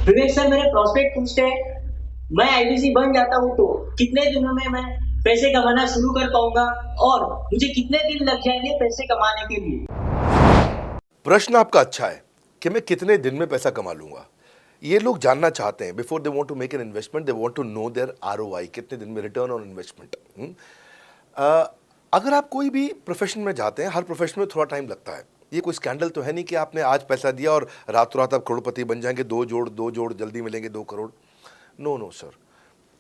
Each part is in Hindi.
विवेक सर, मेरे प्रॉस्पेक्ट पूछते हैं, मैं आईबीसी बन जाता हूँ तो कितने दिनों में मैं पैसे कमाना शुरू कर पाऊंगा और मुझे कितने दिन लग जाएंगे पैसे कमाने के लिए? प्रश्न आपका अच्छा है कि मैं कितने दिन में पैसा कमा लूंगा। ये लोग जानना चाहते हैं। Before they want to make an investment, they want to know their ROI, कितने दिन में रिटर्न ऑन इन्वेस्टमेंट। अगर आप कोई भी प्रोफेशन में जाते हैं, हर प्रोफेशन में थोड़ा टाइम लगता है। ये कोई स्कैंडल तो है नहीं कि आपने आज पैसा दिया और रातों रात आप करोड़पति बन जाएंगे। दो जोड़ जल्दी मिलेंगे 2 करोड़। नो नो सर,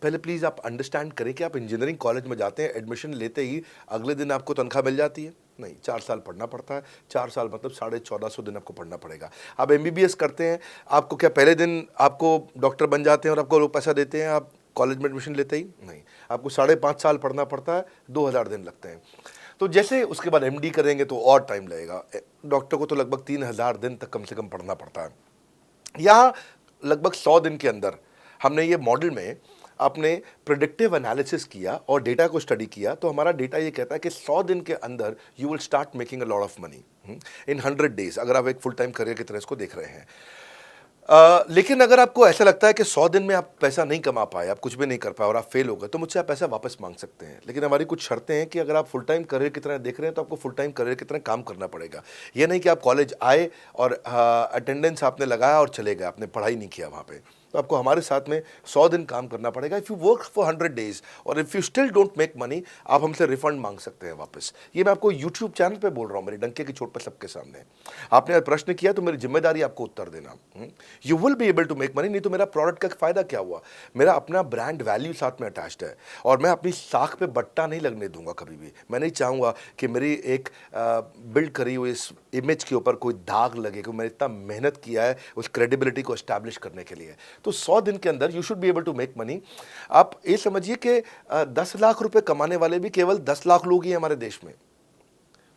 पहले प्लीज़ आप अंडरस्टैंड करें कि आप इंजीनियरिंग कॉलेज में जाते हैं, एडमिशन लेते ही अगले दिन आपको तनख्वाह मिल जाती है? नहीं, 4 साल पढ़ना पड़ता है। 4 साल मतलब 1450 दिन आपको पढ़ना पड़ेगा। आप एमबीबीएस करते हैं, आपको क्या पहले दिन आपको डॉक्टर बन जाते हैं और आपको लोग पैसा देते हैं आप कॉलेज में एडमिशन लेते ही? नहीं, आपको 5.5 साल पढ़ना पड़ता है, 2000 दिन लगते हैं। तो जैसे उसके बाद एमडी करेंगे तो और टाइम लगेगा। डॉक्टर को तो लगभग 3000 दिन तक कम से कम पढ़ना पड़ता है। यहाँ लगभग 100 दिन के अंदर हमने ये मॉडल में आपने प्रिडिक्टिव एनालिसिस किया और डेटा को स्टडी किया, तो हमारा डेटा ये कहता है कि 100 दिन के अंदर you will start making a lot of money in 100 days, अगर आप एक फुल टाइम करियर की तरह इसको देख रहे हैं। लेकिन अगर आपको ऐसा लगता है कि 100 दिन में आप पैसा नहीं कमा पाए, आप कुछ भी नहीं कर पाए और आप फेल हो गए, तो मुझसे आप पैसा वापस मांग सकते हैं। लेकिन हमारी कुछ शर्तें हैं कि अगर आप फुल टाइम करियर की तरह देख रहे हैं तो आपको फुल टाइम करियर की तरह काम करना पड़ेगा। ये नहीं कि आप कॉलेज आए और अटेंडेंस आपने लगाया और चले गए, आपने पढ़ाई नहीं किया वहाँ पे। तो आपको हमारे साथ में 100 दिन काम करना पड़ेगा। If you work for 100 days और if you still don't make money, आप हमसे रिफंड मांग सकते हैं वापस। ये मैं आपको यूट्यूब चैनल पे बोल रहा हूँ, मेरे डंके की चोट पे सबके सामने। आपने प्रश्न किया तो मेरी जिम्मेदारी आपको उत्तर देना। You will be able to make money, नहीं तो मेरा प्रोडक्ट का फायदा क्या हुआ? मेरा अपना ब्रांड वैल्यू साथ में अटैच्ड है और मैं अपनी साख पे बट्टा नहीं लगने दूंगा कभी भी। मैं नहीं चाहूँगा कि मेरी एक बिल्ड करी हुई इस इमेज के ऊपर कोई दाग लगे, कि मैंने इतना मेहनत किया है उस क्रेडिबिलिटी को एस्टैब्लिश करने के लिए। तो 100 दिन के अंदर you should be able to make money. आप ये समझिए कि 10 लाख रुपए कमाने वाले भी केवल 10 लाख लोग ही हैं हमारे देश में।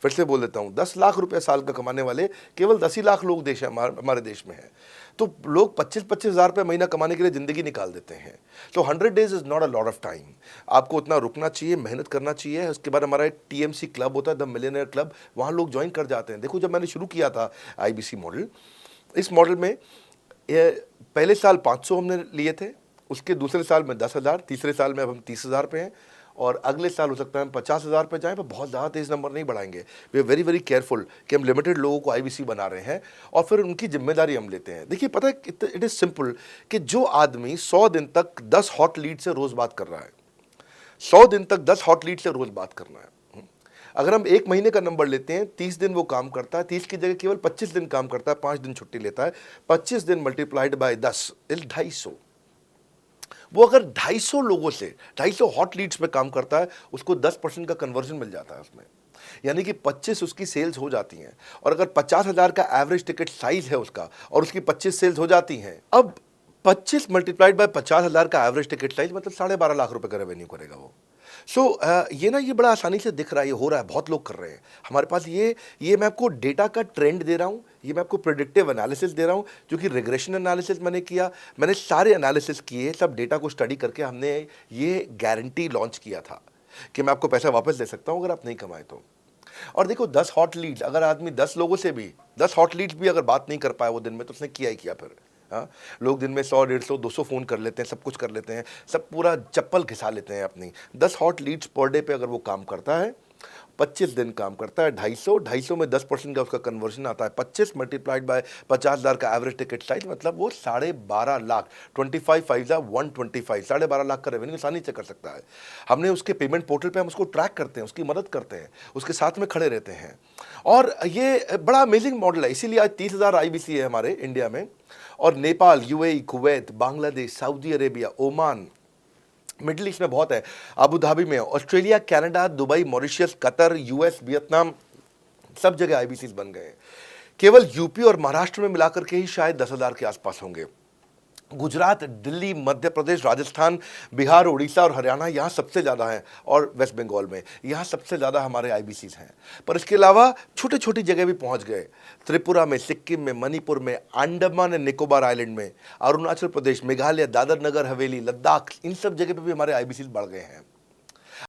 फिर से बोल देता हूं, 10 लाख रुपए साल का कमाने वाले केवल 10 ही लाख लोग देश हमारे देश में हैं। तो लोग 25-25 हज़ार रुपये महीना कमाने के लिए ज़िंदगी निकाल देते हैं। तो 100 days is not a lot of time. आपको उतना रुकना चाहिए, मेहनत करना चाहिए। उसके बाद हमारा एक टीएमसी क्लब होता है, द मिलियनेयर क्लब, वहाँ लोग ज्वाइन कर जाते हैं। देखो, जब मैंने शुरू किया था आईबीसी मॉडल, इस मॉडल में पहले साल 500 हमने लिए थे, उसके दूसरे साल में 10,000, तीसरे साल में अब हम 30,000 पे हैं और अगले साल हो सकता है हम 50,000 पे जाएं, पर बहुत ज़्यादा तेज़ नंबर नहीं बढ़ाएंगे। We are very very careful कि हम लिमिटेड लोगों को आईबीसी बना रहे हैं और फिर उनकी जिम्मेदारी हम लेते हैं। देखिए, पता है, इट इज़ सिंपल कि जो आदमी 100 दिन तक 10 हॉट लीड से रोज़ बात कर रहा है, 100 दिन तक 10 हॉट लीड से रोज़ बात करना है। अगर हम 1 महीने का नंबर लेते हैं, 30 दिन वो काम करता है, 30 की जगह केवल 25 दिन काम करता है, 5 दिन छुट्टी लेता है, 25 दिन मल्टीप्लाइड बाय 10 इज 250। वो अगर 250 लोगों से 250 हॉट लीड्स पे काम करता है, उसको 10% का कन्वर्जन मिल जाता है उसमें, यानी कि 25 उसकी सेल्स हो जाती हैं। और अगर 50,000 का एवरेज टिकट साइज है उसका और उसकी 25 सेल्स हो जाती हैं, अब 25 मल्टीप्लाइड बाय 50,000 का एवरेज टिकट साइज मतलब 12.5 लाख रुपए का रेवेन्यू करेगा वो। ये बड़ा आसानी से दिख रहा है, ये हो रहा है, बहुत लोग कर रहे हैं हमारे पास। ये मैं आपको डेटा का ट्रेंड दे रहा हूँ, ये मैं आपको प्रेडिक्टिव एनालिसिस दे रहा हूँ, जो कि रिग्रेशन एनालिसिस मैंने किया। मैंने सारे एनालिसिस किए, सब डेटा को स्टडी करके हमने ये गारंटी लॉन्च किया था कि मैं आपको पैसा वापस दे सकता हूँ अगर आप नहीं कमाए तो। और देखो, 10 हॉट लीड्स, अगर आदमी 10 लोगों से भी 10 हॉट लीड्स भी अगर बात नहीं कर पाया वो दिन में, तो उसने किया ही किया फिर। हाँ, लोग दिन में 100, 150, 200 फ़ोन कर लेते हैं, सब कुछ कर लेते हैं, सब पूरा चप्पल घिसा लेते हैं अपनी। 10 हॉट लीड्स पर डे पे अगर वो काम करता है, 25 दिन काम करता है, 250 में 10% का उसका कन्वर्जन आता है, 25 मल्टीप्लाइड बाय 50,000 का एवरेज टिकट साइज, मतलब वो 12.5 लाख, 25 5 125, 12.5 लाख का रेवेन्यू आसानी से कर सकता है। हमने उसके पेमेंट पोर्टल पे हम उसको ट्रैक करते हैं, उसकी मदद करते हैं, उसके साथ में खड़े रहते हैं। और ये बड़ा अमेजिंग मॉडल है, इसीलिए आज 30,000 आईबीसी है हमारे इंडिया में। और Nepal, UAE, Kuwait, Bangladesh, Saudi Arabia, Oman, middle east में बहुत है, अबू धाबी में, Australia, Canada, Dubai, Mauritius, Qatar, US, Vietnam, सब जगह आईबीसीज बन गए हैं। केवल यूपी और महाराष्ट्र में मिलाकर के ही शायद 10,000 के आसपास होंगे। गुजरात, दिल्ली, मध्य प्रदेश, राजस्थान, बिहार, उड़ीसा और हरियाणा, यहाँ सबसे ज़्यादा हैं, और वेस्ट बंगाल में यहाँ सबसे ज़्यादा हमारे आईबीसीज हैं। पर इसके अलावा छोटी छोटी जगह भी पहुँच गए, त्रिपुरा में, सिक्किम में, मणिपुर में, अंडमान एंड निकोबार आइलैंड में, अरुणाचल प्रदेश, मेघालय, दादर नगर हवेली, लद्दाख, इन सब जगह पे भी हमारे आईबीसीज बढ़ गए हैं।